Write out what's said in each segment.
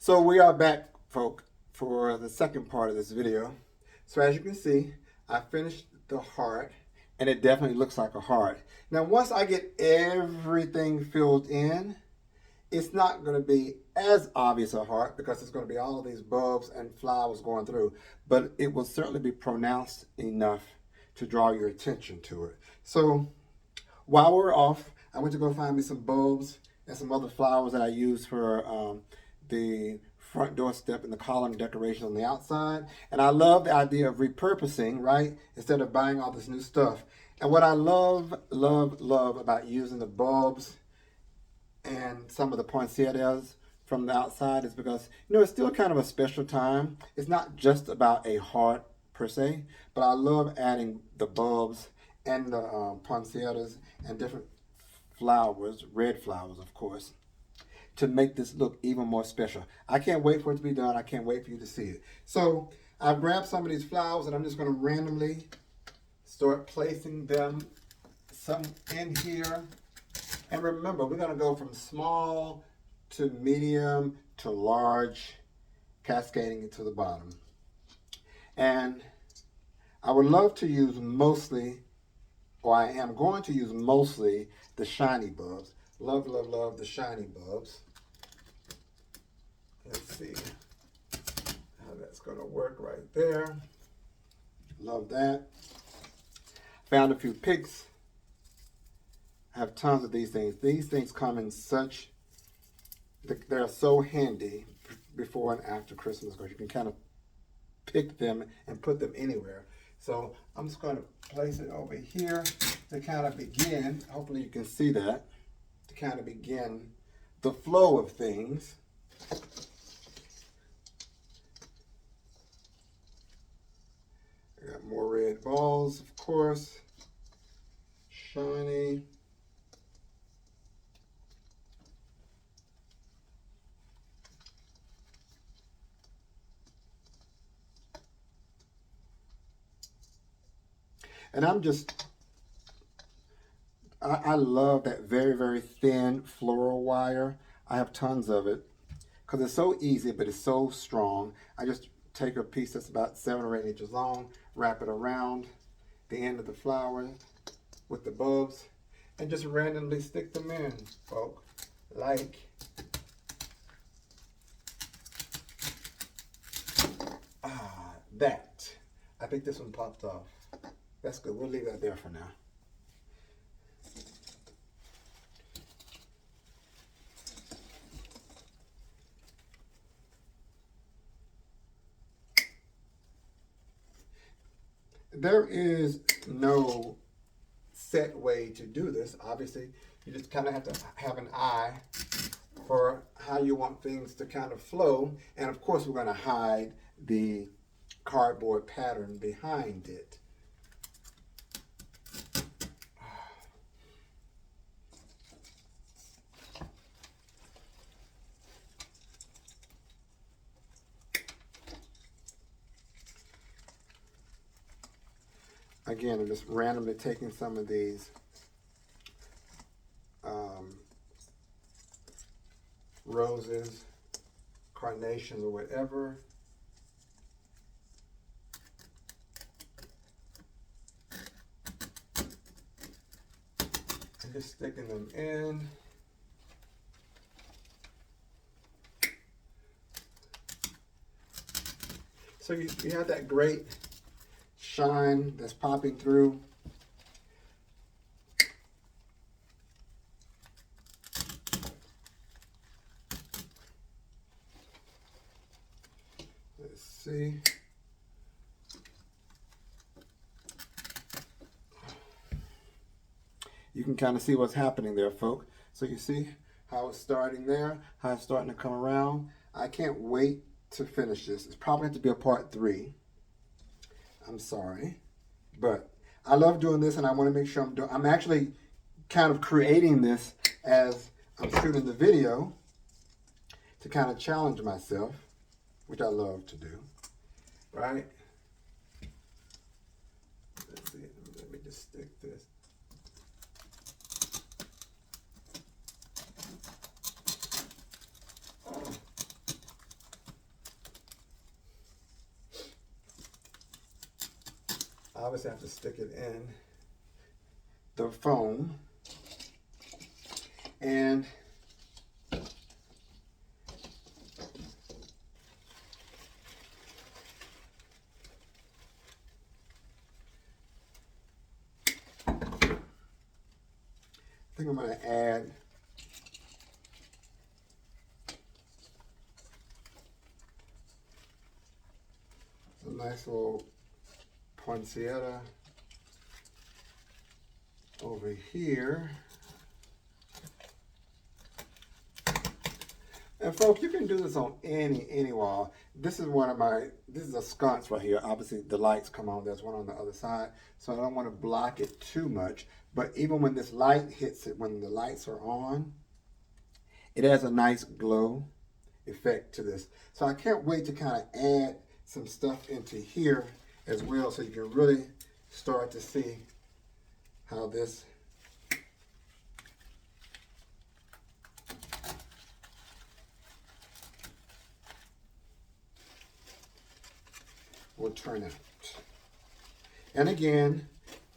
So we are back, folk, for the second part of this video. So as you can see, I finished the heart, and it definitely looks like a heart. Now, once I get everything filled in, it's not going to be as obvious a heart because it's going to be all of these bulbs and flowers going through, but it will certainly be pronounced enough to draw your attention to it. So while we're off, I went to go find me some bulbs and some other flowers that I use for the front doorstep and the column decoration on the outside. And I love the idea of repurposing, right? Instead of buying all this new stuff. And what I love about using the bulbs and some of the poinsettias from the outside is because, it's still kind of a special time. It's not just about a heart per se, but I love adding the bulbs and the poinsettias and different flowers, red flowers, of course, to make this look even more special. I can't wait for it to be done. I can't wait for you to see it. So I've grabbed some of these flowers and I'm just going to randomly start placing them some in here. And remember, we're going to go from small to medium to large, cascading it to the bottom. And I would love to use mostly, or I am going to use mostly, the shiny bulbs. Love the shiny bulbs. Let's see how that's going to work right there. Love that. Found a few picks. I have tons of these things. These things come in such, they're so handy before and after Christmas because you can kind of pick them and put them anywhere. So I'm just going to place it over here to kind of begin. Hopefully you can see that. To kind of begin the flow of things. I got more red balls, of course. Shiny. And I love that very thin floral wire. I have tons of it because it's so easy, but it's so strong. I just take a piece that's about 7 or 8 inches long, wrap it around the end of the flower with the bulbs, and just randomly stick them in, folks. Like that. I think this one popped off. That's good. We'll leave that there for now. There is no set way to do this. Obviously, you just kind of have to have an eye for how you want things to kind of flow. And of course, we're going to hide the cardboard pattern behind it. Again, I'm just randomly taking some of these roses, carnations, or whatever. And just sticking them in. So you have that great shine that's popping through. Let's see. You can kind of see what's happening there, folks. So you see how it's starting there, how it's starting to come around. I can't wait to finish this. It's probably have to be a part 3. I'm sorry, but I love doing this, and I want to make sure I'm actually kind of creating this as I'm shooting the video to kind of challenge myself, which I love to do, right? Let's see, let me just stick this. obviously I have to stick it in the foam. And I think I'm going to add a nice little poinsettia over here. And folks, you can do this on any wall. This is this is a sconce right here. Obviously the lights come on, there's one on the other side. So I don't want to block it too much. But even when this light hits it, when the lights are on, it has a nice glow effect to this. So I can't wait to kind of add some stuff into here as well, so you can really start to see how this will turn out. And again,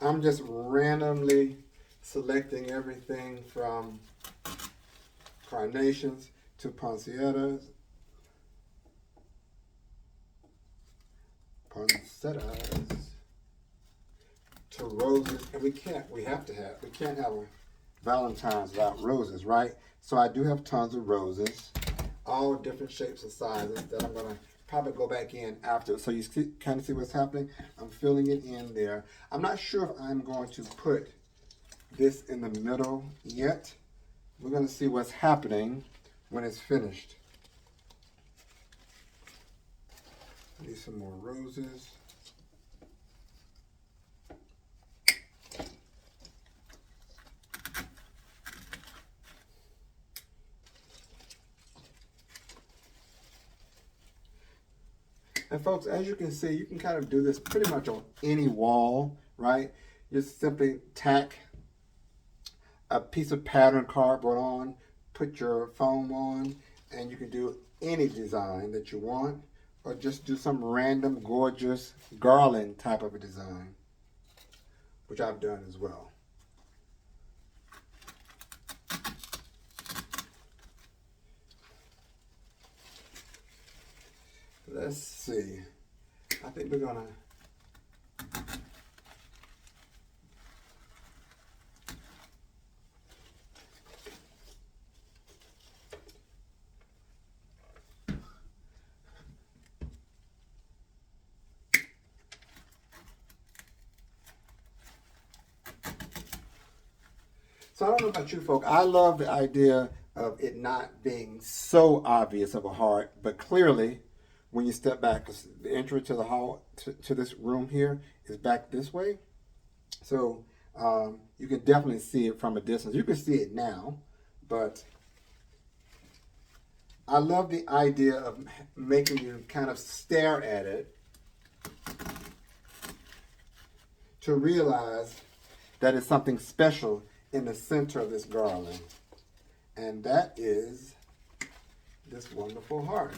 I'm just randomly selecting everything from carnations to poinsettias, to roses. And we can't have a Valentine's without roses, right? So I do have tons of roses, all different shapes and sizes that I'm gonna probably go back in after. So you kind of see what's happening. I'm filling it in there. I'm not sure if I'm going to put this in the middle yet. We're going to see what's happening when it's finished. Need some more roses. And folks, as you can see, you can kind of do this pretty much on any wall, right? Just simply tack a piece of pattern cardboard on, put your foam on, and you can do any design that you want, or just do some random gorgeous garland type of a design, which I've done as well. Let's see. I think we're gonna So I don't know about you folk. I love the idea of it not being so obvious of a heart, but clearly when you step back, the entry to the hall, to this room here is back this way. So you can definitely see it from a distance. You can see it now, but I love the idea of making you kind of stare at it to realize that it's something special in the center of this garland. And that is this wonderful heart.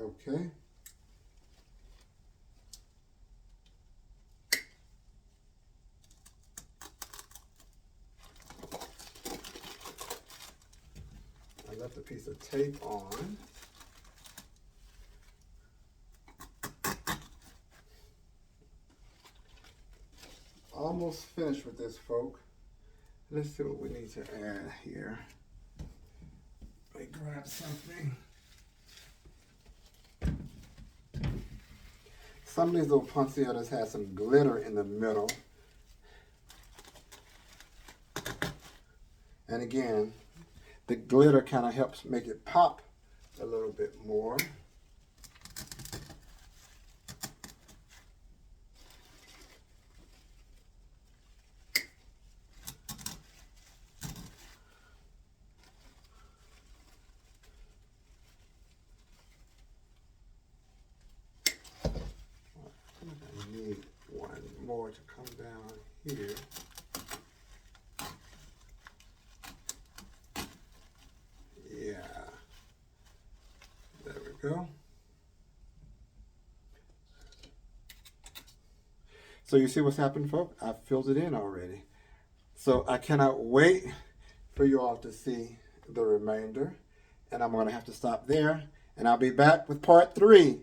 Okay. I left a piece of tape on. Almost finished with this, folk. Let's see what we need to add here. Let me grab something. Some of these little poinsettias have some glitter in the middle. And again, the glitter kind of helps make it pop a little bit more. I need one more to come come down here. Yeah. There we go. So you see what's happened, folks? I filled it in already. So I cannot wait for you all to see the remainder. And I'm going to have to stop there. And I'll be back with part 3.